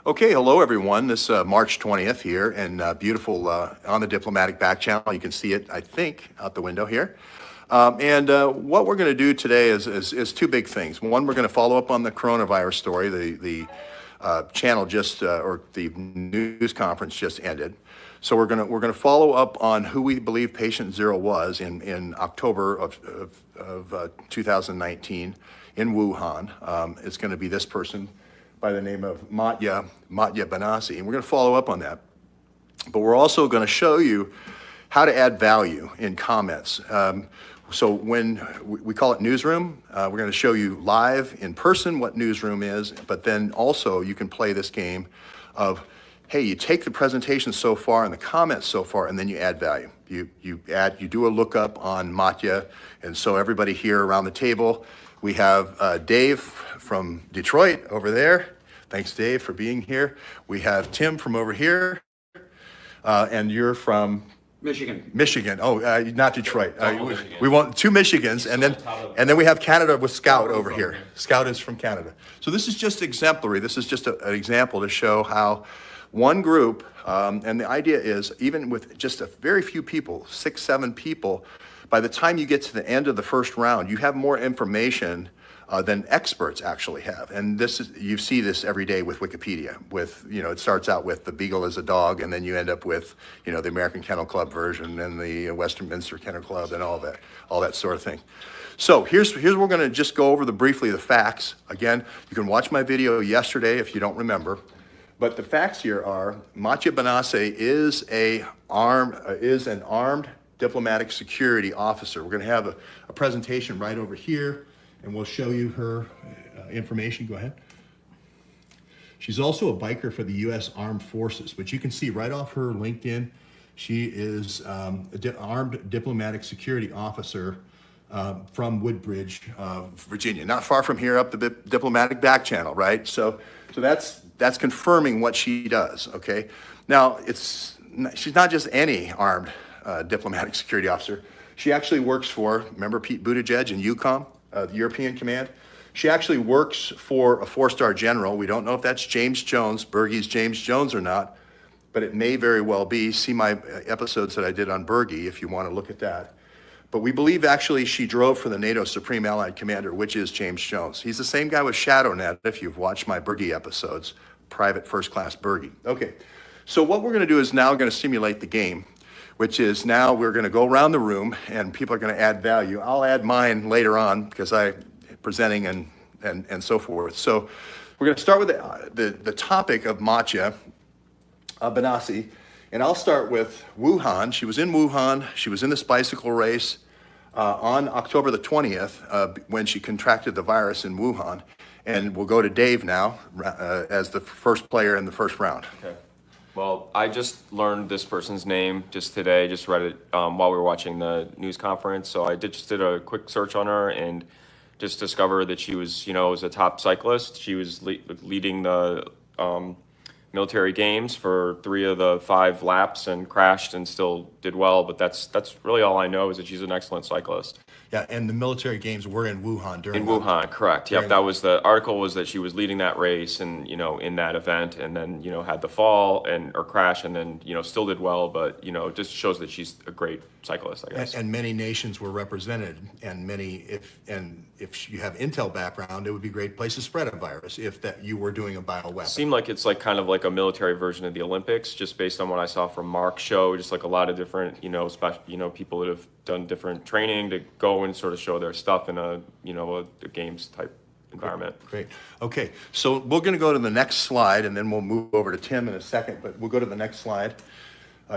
Okay, hello everyone. This March 20th here and beautiful on the diplomatic back channel. You can see it, I think, out the window here. What we're going to do today is two big things. One, we're going to follow up on the coronavirus story. The channel just or the news conference just ended. So we're going to follow up on who we believe patient zero was in October of 2019 in Wuhan. It's going to be this person by the name of Matya Banasi, and we're going to follow up on that. But we're also going to show you how to add value in comments. So when we call it Newsroom, we're going to show you live in person what Newsroom is, but then also you can play this game of, hey, you take the presentation so far and the comments so far, and then you add value. You do a lookup on Matya, and so everybody here around the table, we have Dave from Detroit over there. Thanks, Dave, for being here. We have Tim from over here, and you're from Michigan. Oh, not Detroit. We want two Michigans, and then we have Canada with Scout over here. Scout is from Canada. So this is just exemplary. This is just an example to show how one group, and the idea is even with just a very few people, 6, 7 people, by the time you get to the end of the first round, you have more information than experts actually have. And you see this every day with Wikipedia. It starts out with the beagle is a dog, and then you end up with, the American Kennel Club version and the Westminster Kennel Club and all that sort of thing. So here's we're going to just go over briefly the facts. Again, you can watch my video yesterday if you don't remember. But the facts here are Matya Banasi is an armed diplomatic security officer. We're going to have a presentation right over here, and we'll show you her information. Go ahead. She's also a biker for the U.S. Armed Forces, but you can see right off her LinkedIn, she is armed diplomatic security officer from Woodbridge, Virginia. Not far from here up the diplomatic back channel, right? So that's confirming what she does, okay? Now, she's not just any armed diplomatic security officer. She actually works for, remember Pete Buttigieg in EUCOM, the European Command? She actually works for a 4-star general. We don't know if that's James Jones, Bergey's James Jones or not, but it may very well be. See my episodes that I did on Bergey if you want to look at that. But we believe actually she drove for the NATO Supreme Allied Commander, which is James Jones. He's the same guy with ShadowNet, if you've watched my Bergey episodes, Private First Class Bergey. Okay, so what we're going to do is now going to simulate the game, which is now we're going to go around the room and people are going to add value. I'll add mine later on because I'm presenting and so forth. So we're going to start with the topic of Matya Banasi, and I'll start with Wuhan. She was in Wuhan. She was in this bicycle race on October the 20th when she contracted the virus in Wuhan. And we'll go to Dave now as the first player in the first round. Okay. Well, I just learned this person's name just today, just read it while we were watching the news conference. So I just did a quick search on her and just discovered that she was, was a top cyclist. She was leading the military games for 3 of the 5 laps and crashed and still did well. But that's really all I know is that she's an excellent cyclist. Yeah, and the military games were in Wuhan during. In Wuhan, correct. Yep, that was the article was that she was leading that race and in that event, and then had the fall or crash, and then still did well, but it just shows that she's a great cyclist, I guess. And many nations were represented, and if you have intel background, it would be a great place to spread a virus if you were doing a bioweapon. Seemed like it's kind of like a military version of the Olympics, just based on what I saw from Mark's show, just like a lot of different people that have done different training to go and sort of show their stuff in a games type environment. Great. Okay, so we're going to go to the next slide, and then we'll move over to Tim in a second, but we'll go to the next slide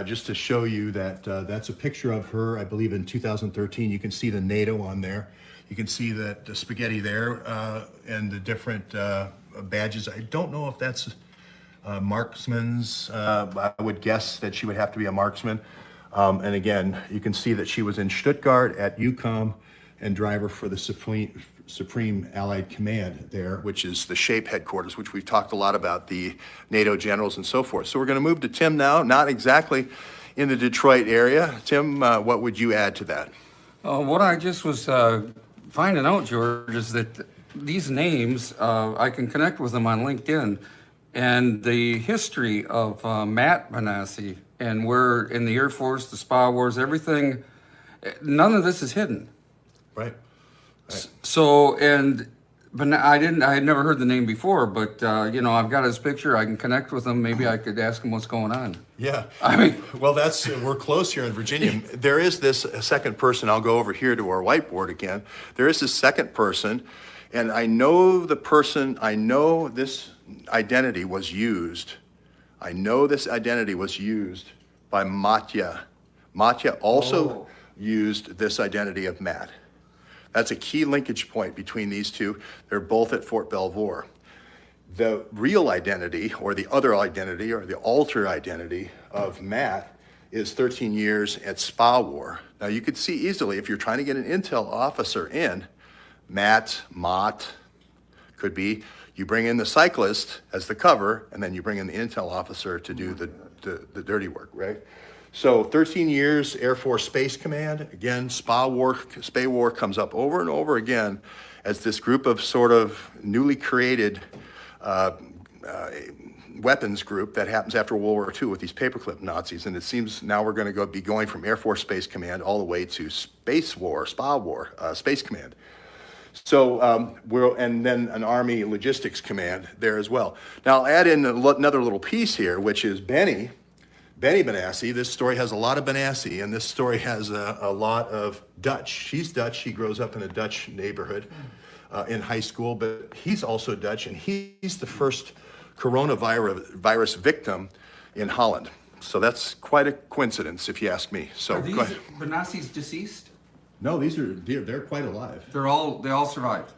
just to show you that that's a picture of her, I believe in 2013. You can see the NATO on there. You can see that the spaghetti there and the different badges. I don't know if that's marksman's. I would guess that she would have to be a marksman. And again, you can see that she was in Stuttgart at EUCOM and driver for the Supreme Allied Command there, which is the SHAPE headquarters, which we've talked a lot about, the NATO generals and so forth. So we're going to move to Tim now, not exactly in the Detroit area. Tim, what would you add to that? What I just was finding out, George, is that these names, I can connect with them on LinkedIn. and the history of Matt Benassi and where in the Air Force, the Spa Wars, everything, none of this is hidden. Right. Right. So, but I had never heard the name before, but I've got his picture. I can connect with him. Maybe I could ask him what's going on. Yeah. I mean, well, we're close here in Virginia. There is this second person. I'll go over here to our whiteboard again. There is this second person, and I know this identity was used. I know this identity was used by Matya. Matya also used this identity of Matt. That's a key linkage point between these two. They're both at Fort Belvoir. The real identity, or the other identity, or the alter identity of Matt is 13 years at Spa War. Now you could see easily, if you're trying to get an intel officer in, Mott, could be, you bring in the cyclist as the cover, and then you bring in the intel officer to do the dirty work, right? So 13 years, Air Force Space Command. Again, Spa War comes up over and over again as this group of sort of newly created weapons group that happens after World War II with these paperclip Nazis. And it seems now we're going to be going from Air Force Space Command all the way to Space War, Spa War, Space Command. So and then an Army Logistics Command there as well. Now I'll add in another little piece here, which is Benny Benassi. This story has a lot of Benassi, and this story has a lot of Dutch. She's Dutch. She grows up in a Dutch neighborhood in high school, but he's also Dutch, and he's the first coronavirus victim in Holland. So that's quite a coincidence, if you ask me. So are these go ahead. Benassi's deceased? No, they're quite alive. They all survived.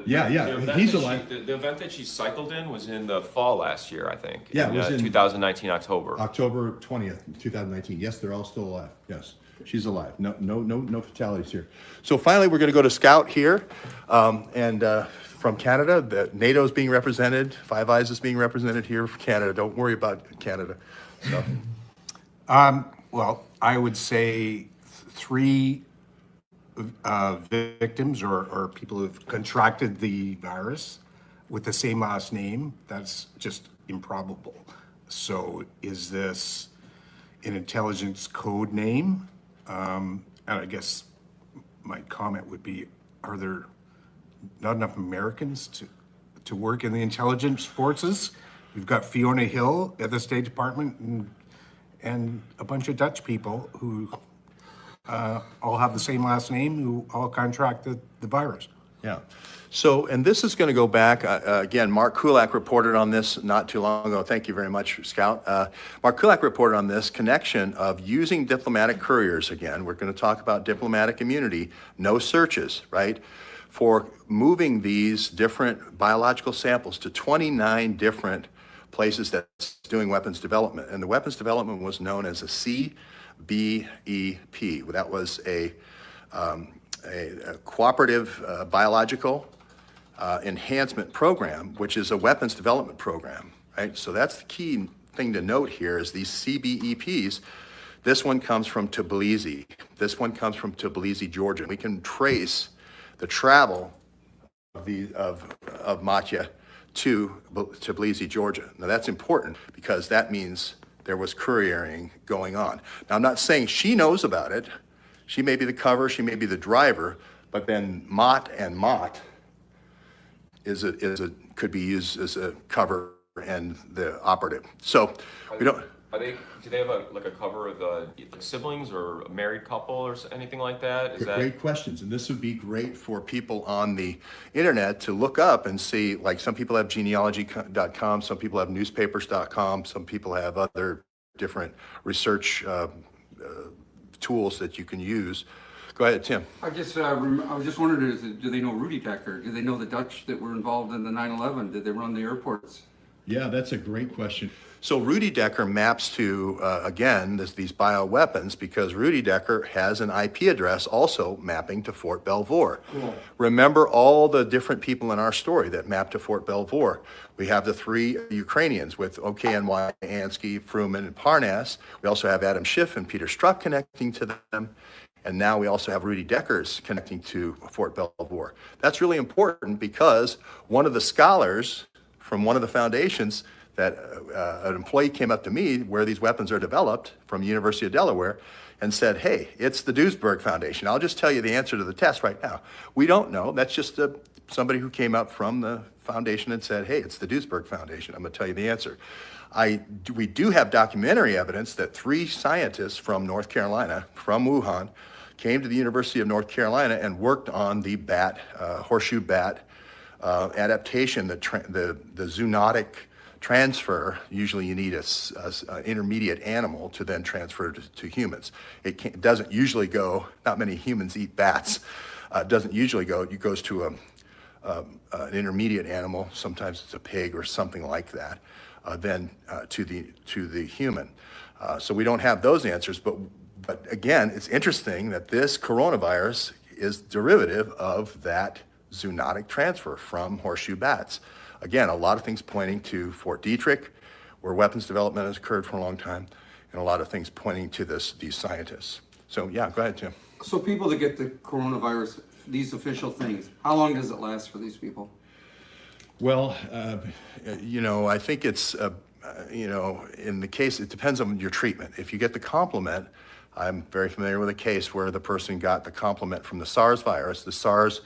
He's alive. The event that she cycled in was in the fall last year, I think. Yeah, it was in 2019 October. October 20th, 2019. Yes, they're all still alive. Yes, she's alive. No fatalities here. So finally, we're going to go to Scout here, and from Canada, NATO's being represented. Five Eyes is being represented here for Canada. Don't worry about Canada. So. Well, I would say three victims or people who've contracted the virus with the same last name. That's just improbable. So is this an intelligence code name? And I guess my comment would be, are there not enough Americans to work in the intelligence forces? We've got Fiona Hill at the State Department and a bunch of Dutch people who all have the same last name, who all contracted the virus. Yeah. So, and this is going to go back, again, Mark Kulak reported on this not too long ago. Thank you very much, Scout. Mark Kulak reported on this connection of using diplomatic couriers. Again, we're going to talk about diplomatic immunity, no searches, right? For moving these different biological samples to 29 different places that's doing weapons development. And the weapons development was known as a CBEP. That was a cooperative biological enhancement program, which is a weapons development program, right? So that's the key thing to note here is these CBEPs. This one comes from Tbilisi. This one comes from Tbilisi, Georgia. We can trace the travel of Matya to Tbilisi, Georgia. Now that's important because that means there was couriering going on. Now I'm not saying she knows about it. She may be the cover, she may be the driver, but then Mott could be used as a cover and the operative. So we don't. Do they have a cover of like siblings or a married couple or anything like that? Great questions, and this would be great for people on the internet to look up and see. Like some people have genealogy.com, some people have newspapers.com, some people have other different research tools that you can use. Go ahead, Tim. I was just wondering, do they know Rudy Decker? Do they know the Dutch that were involved in the 9/11? Did they run the airports? Yeah, that's a great question. So Rudy Decker maps to, again, these bioweapons because Rudy Decker has an IP address also mapping to Fort Belvoir. Cool. Remember all the different people in our story that map to Fort Belvoir. We have the three Ukrainians with OKNY, Ansky, Fruman, and Parnas. We also have Adam Schiff and Peter Strzok connecting to them. And now we also have Rudy Deckers connecting to Fort Belvoir. That's really important because one of the scholars from one of the foundations that an employee came up to me where these weapons are developed from the University of Delaware and said, hey, it's the Duisburg Foundation. I'll just tell you the answer to the test right now. We don't know. That's just somebody who came up from the foundation and said, hey, it's the Duisburg Foundation. I'm going to tell you the answer. We do have documentary evidence that 3 scientists from North Carolina, from Wuhan, came to the University of North Carolina and worked on the bat, horseshoe bat adaptation, the zoonotic transfer. Usually you need an intermediate animal to then transfer to humans. It doesn't usually go, not many humans eat bats. It doesn't usually go, it goes to an intermediate animal, sometimes it's a pig or something like that, then to the human. So we don't have those answers, but again, it's interesting that this coronavirus is derivative of that zoonotic transfer from horseshoe bats. Again, a lot of things pointing to Fort Detrick, where weapons development has occurred for a long time, and a lot of things pointing to these scientists. So yeah, go ahead, Tim. So people that get the coronavirus, these official things, how long does it last for these people? Well, I think it's, in the case, it depends on your treatment. If you get the complement, I'm very familiar with a case where the person got the complement from the SARS virus. The SARS,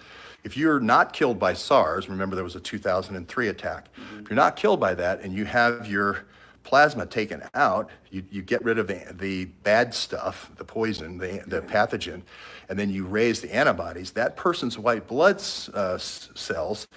if you're not killed by SARS, remember there was a 2003 attack. If you're not killed by that and you have your plasma taken out, you get rid of the bad stuff, the poison, the pathogen, and then you raise the antibodies. That person's white blood cells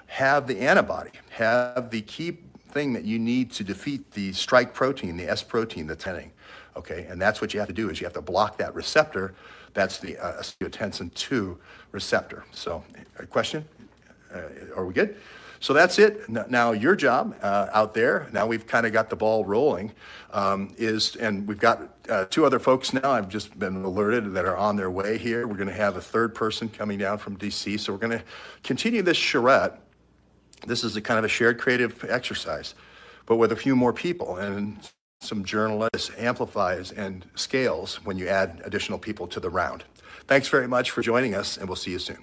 have the antibody, have the key thing that you need to defeat the strike protein, the S protein that's heading. Okay, and that's what you have to do, is you have to block that receptor. That's the angiotensin 2 receptor. So, a question? Are we good? So that's it. Now your job out there, now we've kind of got the ball rolling, and we've got 2 other folks now, I've just been alerted, that are on their way here. We're going to have a 3rd person coming down from DC. So we're going to continue this charrette. This is a kind of a shared creative exercise, but with a few more people, and some journalists amplifies and scales when you add additional people to the round. Thanks very much for joining us, and we'll see you soon.